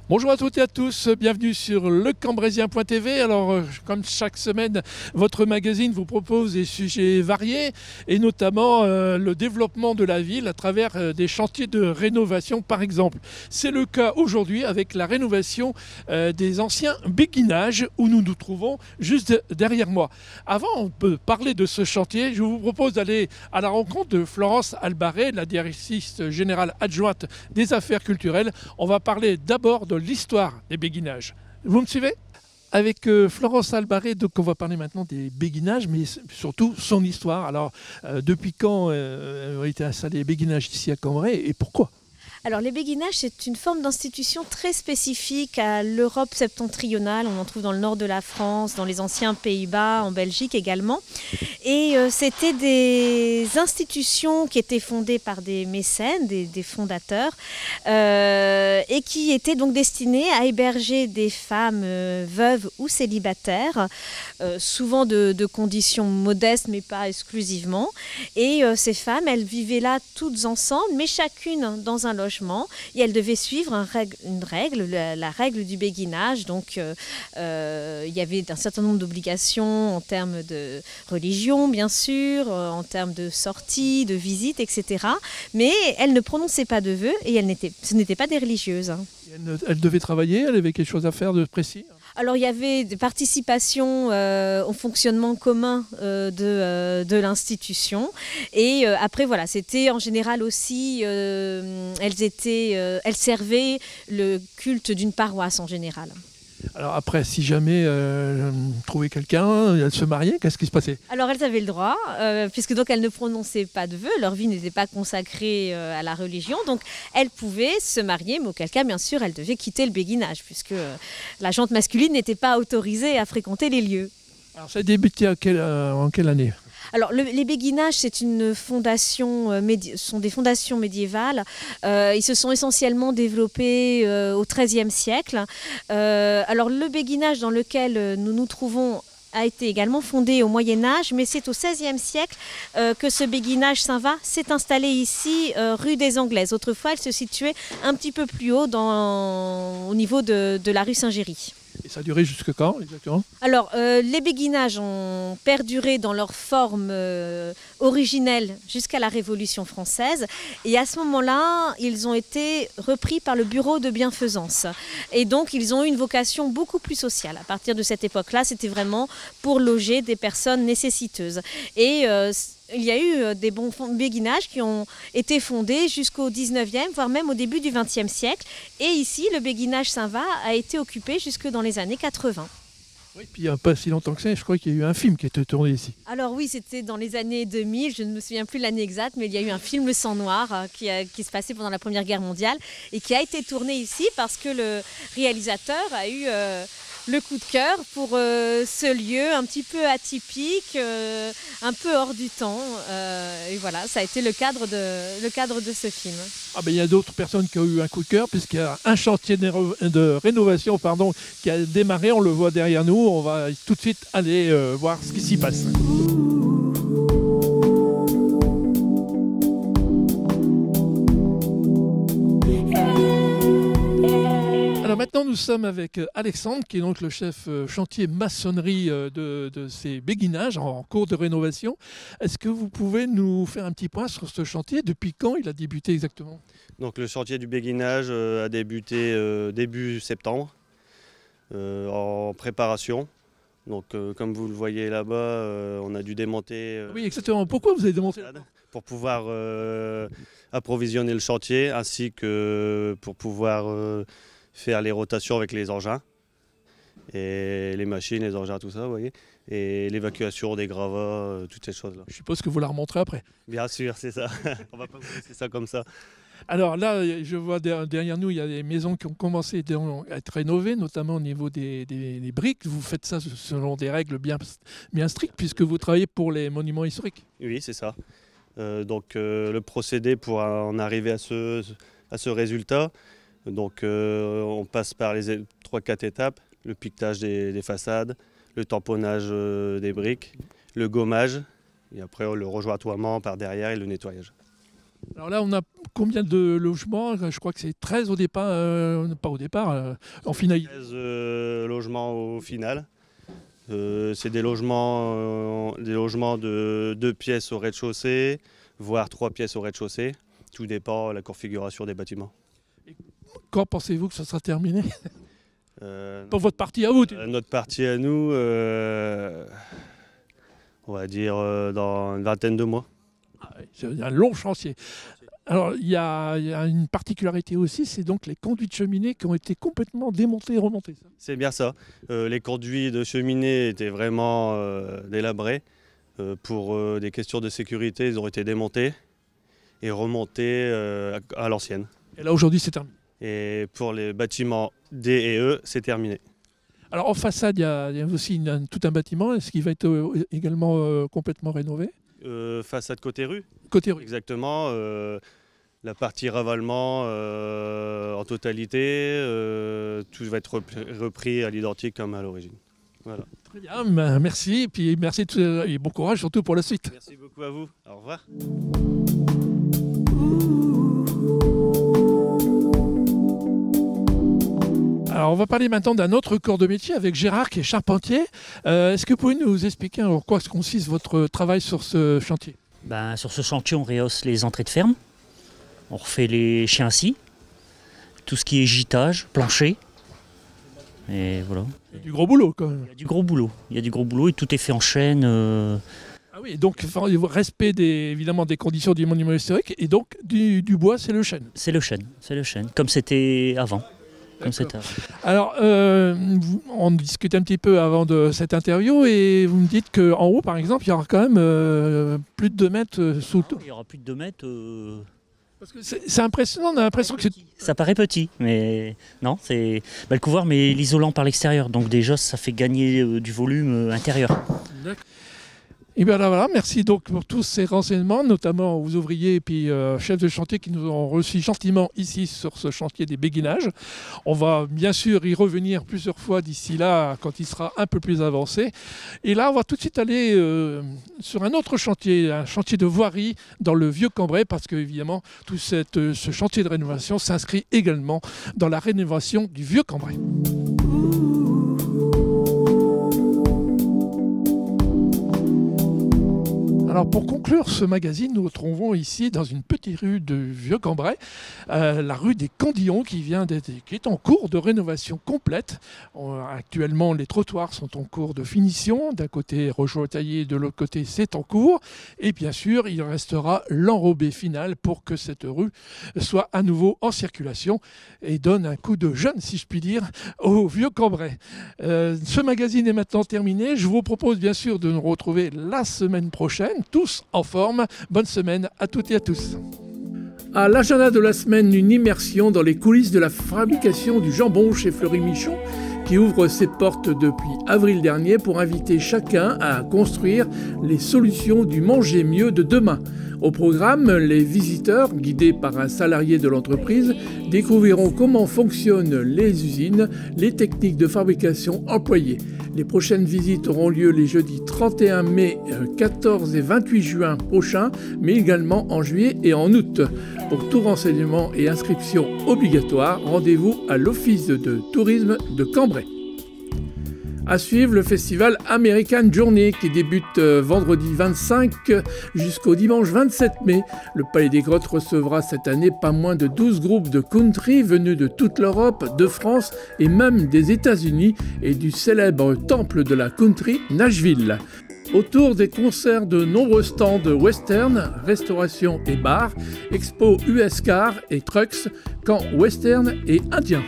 Bonjour à toutes et à tous, bienvenue sur lecambrézien.tv. Alors, comme chaque semaine, votre magazine vous propose des sujets variés et notamment le développement de la ville à travers des chantiers de rénovation par exemple. C'est le cas aujourd'hui avec la rénovation des anciens béguinages où nous nous trouvons juste derrière moi. Avant de parler de ce chantier, je vous propose d'aller à la rencontre de Florence Albaret, la directrice générale adjointe des affaires culturelles. On va parler d'abord de l'histoire des béguinages. Vous me suivez? Avec Florence Albaret, donc on va parler maintenant des béguinages, mais surtout son histoire. Alors, depuis quand ont été installés les béguinages ici à Cambrai et pourquoi? Alors les béguinages, c'est une forme d'institution très spécifique à l'Europe septentrionale. On en trouve dans le nord de la France, dans les anciens Pays-Bas, en Belgique également. Et c'était des institutions qui étaient fondées par des mécènes, des fondateurs, et qui étaient donc destinées à héberger des femmes veuves ou célibataires, souvent de conditions modestes, mais pas exclusivement. Et ces femmes, elles vivaient là toutes ensemble, mais chacune dans un logement. Et elles devaient suivre une règle, la règle du béguinage. Donc, il y avait un certain nombre d'obligations en termes de religion, bien sûr, en termes de sorties, de visites, etc. Mais elles ne prononçaient pas de vœux et ce n'étaient pas des religieuses. Elle devait travailler, elle avait quelque chose à faire de précis? Alors il y avait des participations au fonctionnement commun de l'institution et après voilà, c'était en général aussi, elles servaient le culte d'une paroisse en général. Alors après, si jamais trouvait quelqu'un, elle se mariait, qu'est-ce qui se passait? Alors elles avaient le droit, puisque donc elles ne prononçaient pas de vœux, leur vie n'était pas consacrée à la religion, donc elles pouvaient se marier, mais auquel cas bien sûr elles devaient quitter le béguinage, puisque la gente masculine n'était pas autorisée à fréquenter les lieux. Alors ça a débuté en quelle année? Alors, les béguinages, c'est une fondation, sont des fondations médiévales. Ils se sont essentiellement développés au XIIIe siècle. Alors, le béguinage dans lequel nous nous trouvons a été également fondé au Moyen-Âge, mais c'est au XVIe siècle que ce béguinage Saint-Va s'est installé ici, rue des Anglaises. Autrefois, il se situait un petit peu plus haut au niveau de la rue Saint-Géry. Et ça a duré jusque quand exactement? Alors, les béguinages ont perduré dans leur forme originelle jusqu'à la Révolution française. Et à ce moment-là, ils ont été repris par le bureau de bienfaisance. Et donc, ils ont eu une vocation beaucoup plus sociale. À partir de cette époque-là, c'était vraiment pour loger des personnes nécessiteuses. Et il y a eu des bons béguinages qui ont été fondés jusqu'au 19e, voire même au début du 20e siècle. Et ici, le béguinage Saint-Va a été occupé jusque dans les années 80. Oui, puis il n'y a pas si longtemps que ça, je crois qu'il y a eu un film qui a été tourné ici. Alors oui, c'était dans les années 2000, je ne me souviens plus l'année exacte, mais il y a eu un film Le Sang Noir qui se passait pendant la Première Guerre mondiale et qui a été tourné ici parce que le réalisateur a eu le coup de cœur pour ce lieu un petit peu atypique, un peu hors du temps. Et voilà, ça a été le cadre de ce film. Ah ben, il y a d'autres personnes qui ont eu un coup de cœur puisqu'il y a un chantier de rénovation qui a démarré, on le voit derrière nous. On va tout de suite aller voir ce qui s'y passe. Alors maintenant nous sommes avec Alexandre qui est donc le chef chantier maçonnerie de ces béguinages en cours de rénovation. Est-ce que vous pouvez nous faire un petit point sur ce chantier? Depuis quand il a débuté exactement? Donc le chantier du béguinage a débuté début septembre en préparation. Donc comme vous le voyez là-bas, on a dû démonter Oui exactement. Pourquoi vous avez démonté pour pouvoir approvisionner le chantier ainsi que pour pouvoir faire les rotations avec les engins et les machines, les engins, tout ça, vous voyez, et l'évacuation des gravats, toutes ces choses-là. Je suppose que vous la remonterez après. Bien sûr, c'est ça. On va pas vous laisser ça comme ça. Alors là, je vois derrière nous, il y a des maisons qui ont commencé à être rénovées, notamment au niveau des briques. Vous faites ça selon des règles bien strictes, puisque vous travaillez pour les monuments historiques. Oui, c'est ça. Donc le procédé pour en arriver à ce résultat, donc on passe par les 3-4 étapes, le piquetage des façades, le tamponnage des briques, le gommage, et après le rejointoiement par derrière et le nettoyage. Alors là, on a combien de logements? Je crois que c'est 13 au départ, pas au départ, en finale. 13 logements au final. C'est des logements de 2 pièces au rez-de-chaussée, voire 3 pièces au rez-de-chaussée. Tout dépend de la configuration des bâtiments. Quand pensez-vous que ça sera terminé? Pour votre partie à vous? Notre partie à nous, on va dire dans une vingtaine de mois. C'est un long chantier. Alors, il y a une particularité aussi, c'est donc les conduits de cheminée qui ont été complètement démontés et remontés. C'est bien ça. Les conduits de cheminée étaient vraiment délabrés. Pour des questions de sécurité, ils ont été démontés et remontés à l'ancienne. Et là, aujourd'hui, c'est terminé. Et pour les bâtiments D et E, c'est terminé. Alors, en façade, il y a aussi tout un bâtiment. Est-ce qu'il va être également complètement rénové? Façade côté rue. Côté rue. Exactement. La partie ravalement en totalité, tout va être repris à l'identique comme à l'origine. Voilà. Très bien, merci. Et puis merci et bon courage surtout pour la suite. Merci beaucoup à vous. Au revoir. Alors on va parler maintenant d'un autre corps de métier avec Gérard qui est charpentier. Est-ce que vous pouvez nous expliquer en quoi consiste votre travail sur ce chantier? Sur ce chantier, on rehausse les entrées de ferme, on refait les châssis, tout ce qui est gîtage, plancher, et voilà. Il y a du gros boulot quand même. Il y a du gros boulot et tout est fait en chaîne. Ah oui, donc respect évidemment des conditions du monument historique et donc du bois, c'est le chêne. C'est le chêne, comme c'était avant. Alors, on discute un petit peu avant de cette interview et vous me dites qu'en haut, par exemple, il y aura quand même plus de 2 mètres sous tout. Il y aura plus de 2 mètres. Parce que c'est impressionnant, on a l'impression que c'est... Ça paraît petit, mais non, c'est le couloir, mais l'isolant par l'extérieur. Donc déjà, ça fait gagner du volume intérieur. D'accord. Et bien là, voilà, merci donc pour tous ces renseignements, notamment aux ouvriers et puis chefs de chantier qui nous ont reçus gentiment ici sur ce chantier des béguinages. On va bien sûr y revenir plusieurs fois d'ici là quand il sera un peu plus avancé. Et là, on va tout de suite aller sur un autre chantier, un chantier de voirie dans le Vieux-Cambrai, parce que évidemment, tout ce chantier de rénovation s'inscrit également dans la rénovation du Vieux-Cambrai. Alors pour conclure ce magazine, nous nous trouvons ici dans une petite rue de Vieux-Cambrai, la rue des Candillons qui est en cours de rénovation complète. Actuellement, les trottoirs sont en cours de finition. D'un côté, Rochereau-Taillé, de l'autre côté, c'est en cours. Et bien sûr, il restera l'enrobé final pour que cette rue soit à nouveau en circulation et donne un coup de jeune, si je puis dire, au Vieux-Cambrai. Ce magazine est maintenant terminé. Je vous propose bien sûr de nous retrouver la semaine prochaine, tous en forme. Bonne semaine à toutes et à tous. À l'agenda de la semaine, une immersion dans les coulisses de la fabrication du jambon chez Fleury Michon, qui ouvre ses portes depuis avril dernier pour inviter chacun à construire les solutions du manger mieux de demain. Au programme, les visiteurs, guidés par un salarié de l'entreprise, découvriront comment fonctionnent les usines, les techniques de fabrication employées. Les prochaines visites auront lieu les jeudis 31 mai, 14 et 28 juin prochains, mais également en juillet et en août. Pour tout renseignement et inscription obligatoire, rendez-vous à l'Office de tourisme de Cambrai. À suivre le festival American Journey qui débute vendredi 25 jusqu'au dimanche 27 mai. Le Palais des Grottes recevra cette année pas moins de 12 groupes de country venus de toute l'Europe, de France et même des États-Unis et du célèbre temple de la country Nashville. Autour des concerts de nombreux stands western, restauration et bars, expo US Car et Trucks, camp western et indien.